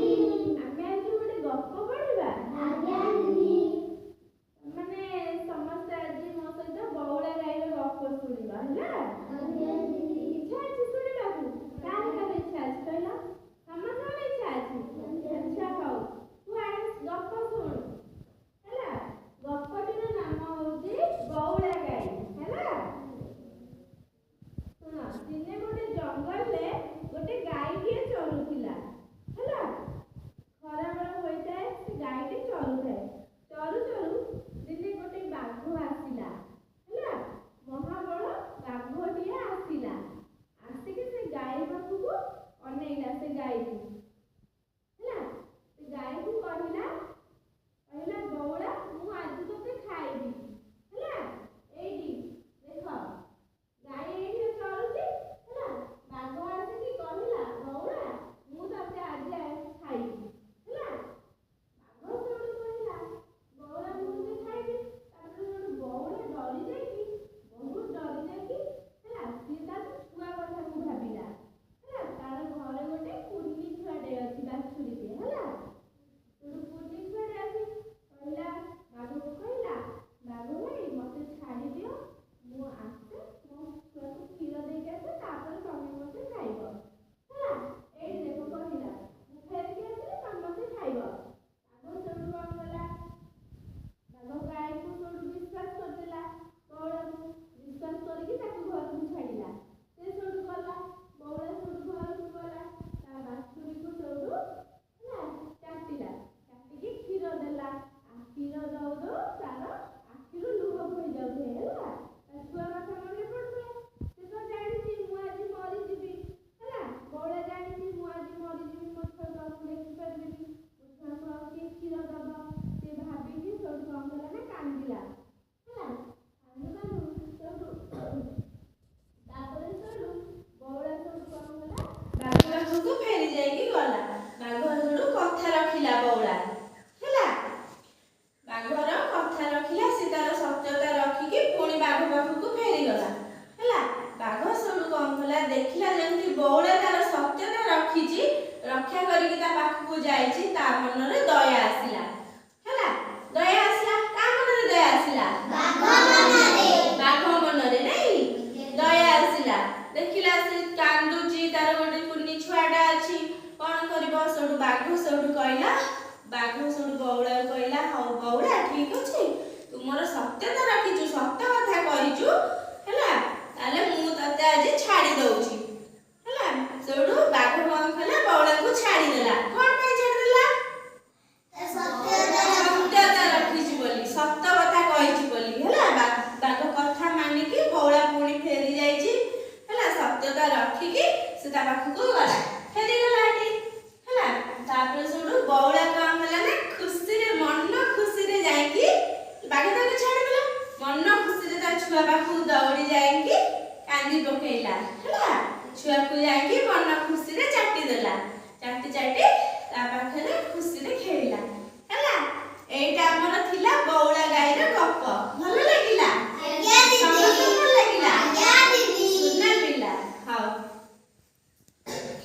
ଆମେ ଆଜି ଗୋଟେ ଗପ ପଢିବା। ମାନେ ସମସ୍ତେ ଆଜି ମୋ ସହିତ ବଉଳା ଗାଈର ଗପ ଶୁଣିବା ହେଲା। ଇଚ୍ଛା ଅଛି ଶୁଣିବାକୁ? କାହାର କାହାର ଇଚ୍ଛା ଅଛି କହିଲ? ସମସ୍ତଙ୍କର ଇଚ୍ଛା ଅଛି? ଆଚ୍ଛା ହଉ, ତୁ ଗପ ଶୁଣୁ ହେଲା। ଗପଟିର ନାମ ହଉଛି ବଉଳା ଗାଈ ହେଲା। ଶୁଣ, ଦିନେ ଗୋଟେ ଜଙ୍ଗଲରେ ଗୋଟେ ଗାଈଟିଏ ଚରୁଥିଲା ହେଲା। ଖରାବେଳ ହୋଇଥାଏ, ସେ ଗାଈଟି ଚରୁଥାଏ। ଚରୁ ଚରୁ ଦିନେ ଗୋଟେ ବାଘ ଆସିଲା ହେଲା। ମହାବଳ ବାଘଟିଏ ଆସିଲା। ଆସିକି ସେ ଗାଈ ପାଖକୁ ଅନେଇଲା। ସେ ଗାଈକୁ ହେଲା, ସେ ଗାଈକୁ କହିଲା ବଉଳା, ମୁଁ ଆଜି ତୋତେ ଖାଇବି ହେଲା। ଏଇଠି ଦେଖ, ଗାଈ ଏଇଠି ଚରୁଛି ହେଲା। ବାଘ ଆସିକି କହିଲା ବଉଳା, ମୁଁ ତତେ ଆଜି ଖାଇବି ହେଲା। ବାଘ ସେଉଠୁ କହିଲା ବଉଳା, ମୁଁ ତତେ ଖାଇବି। ତାପରେ ସେଉଠୁ ବଉଳା ଡରି ଯାଇକି, ବହୁତ ଡରି ଯାଇକି ହେଲା, ସିଏ ତା ଛୁଆ କଥାକୁ ଭାବିଲା ହେଲା। ତାର ଘରେ ଗୋଟେ କୁନି ଛୁଆଟେ ଅଛି, ବାଛୁରୀଟେ ହେଲା। ସେଉଠୁ କୁନି ଛୁଆଟେ ଆସି କହିଲା, ବାଘକୁ କହିଲା, ବାଘ ଭାଇ ମତେ ଛାଡ଼ି ଦିଅ, ମୁଁ ଆସେ ମୋ ଛୁଆକୁ କ୍ଷୀର ଦେଇକି ଆସେ, ତାପରେ ତମେ ମତେ ଖାଇବ ହେଲା। ଏଇଠି ଦେଖ କହିଲା, ମୁଁ ଫେରିକି ଆସିଲେ ତମେ ମତେ ଖାଇବ। ବାଘ ସେଉଠୁ କଣ କଲା, ବାଘ ଗାଈକୁ ସେଉଠୁ ବିଶ୍ୱାସ କରିଦେଲା। ବଉଳାକୁ ବିଶ୍ୱାସ କରିକି ତାକୁ ଘରକୁ ଛାଡ଼ିଲା। ସେ ସେଉଠୁ ଗଲା, ବଉଳା ସେଉଠୁ ଘରକୁ ଗଲା। ତା ବାଛୁରୀକୁ ସେଉଠୁ ହେଲା ଚାଟିଲା, ଚାଟିକି କ୍ଷୀର ଦେଲା। କ୍ଷୀର ଦଉ ଦଉ ତାର ଆଖିରୁ ଲୁହ ବୋହି ଯାଉଥାଏ ହେଲା। ତା ଛୁଆ କଥା ମନେ ପଡୁଥାଏ। ସେ ତ ଜାଣିଛି ମୁଁ ଆଜି ମରିଯିବି ହେଲା। ବଉଳା ଜାଣିଛି ମୁଁ ଆଜି ମରିଯିବି, ମୋ ଛୁଆକୁ ଆଉ ଦେଖିପାରିବିନି, ମୋ ଛୁଆକୁ ଆଉ କିଏ କ୍ଷୀର ଦବ। ସେ ଭାବିକି ସେଉଠୁ କଣ କଲା ନା କାନ୍ଦିଲା ହେଲା। କାନ୍ଦୁ କାନ୍ଦୁ ସେଉଠୁ ତାପରେ ସେଉଠୁ ବଉଳା ସେଉଠୁ କଣ କଲା, ବାଘ ପାଖକୁ ଫେରି ଯାଇକି ଗଲା। ବାଘ ସେଉଠୁ କଥା ରଖିଲା ବଉଳା ହେଲା। ବାଘର କଥା ରଖିଲା, ସେ ତାର ସତ୍ୟତା ରଖିକି ପୁଣି ବାଘ ପାଖକୁ ଫେରିଗଲା ହେଲା। ବାଘ ସେଉଠୁ କଣ କଲା, ଦେଖିଲା ଯେମିତି ବଉଳା ତାର ସତ୍ୟତା ରଖିଛି, ରକ୍ଷା କରିକି ତା ପାଖକୁ ଯାଇଛି, ତା ମନରେ ଦୟା ଆସିଲା ହେଲା। ଦୟା ଆସିଲା, କା ମନରେ ଦୟା ଆସିଲା? ବାଘ ମନରେ ନାଇଁ, ଦୟା ଆସିଲା। ଦେଖିଲା ସେ କାନ୍ଦୁଛି, ତାର ଗୋଟେ କୁନି ଛୁଆଟା ଅଛି, କଣ କରିବ? ସେଉଠୁ ବାଘ ସେଉଠୁ କହିଲା, ବାଘ ସେଉଠୁ ବଉଳାକୁ କହିଲା, ହଉ ବଉଳା ଠିକ ଅଛି, ତୁ ମୋର ସତ୍ୟତା ରଖିଛୁ, ସତ କଥା କହିଛୁ ହେଲା, ତାହେଲେ ମୁଁ ତତେ ଆଜି ଛାଡ଼ି ଦଉଛି ହେଲା। ସେଉଠୁ ବାଘ କଣ କଲା, ବଉଳାକୁ ଛାଡ଼ିଦେଲା। କଣ ପାଇଁ ଛାଡ଼ିଦେଲା? ସତ୍ୟତା ରଖିଛି ବୋଲି, ସତ କଥା କହିଛି ବୋଲି ହେଲା। ବାଘ କଥା ମାନିକି ବଉଳା ପୁଣି ଫେରି ଯାଇଛି ହେଲା। ସତ୍ୟତା ରଖିକି ସେ ତା ପାଖକୁ ଗଲା, ଫେରିଗଲା ଏଠି ହେଲା। ତାପରେ ସେଉଠୁ ବଉଳା କଣ କଲା ନା, ଖୁସିରେ ମନ ଖୁସିରେ ଯାଇକି, ବାଘ ତାକୁ ଛାଡ଼ିଦେଲା, ମନ ଖୁସିରେ ତା ଛୁଆ ପାଖକୁ ଦୌଡ଼ି ଯାଇକି କାନ୍ଦି ପକେଇଲା ହେଲା। ଛୁଆକୁ ଯାଇକି ମନ ଖୁସିରେ ଚାଟି ଦେଲା, ଚାଟି ଚାଟି ତା ପାଖରେ ଖୁସିରେ ଖେଳିଲା।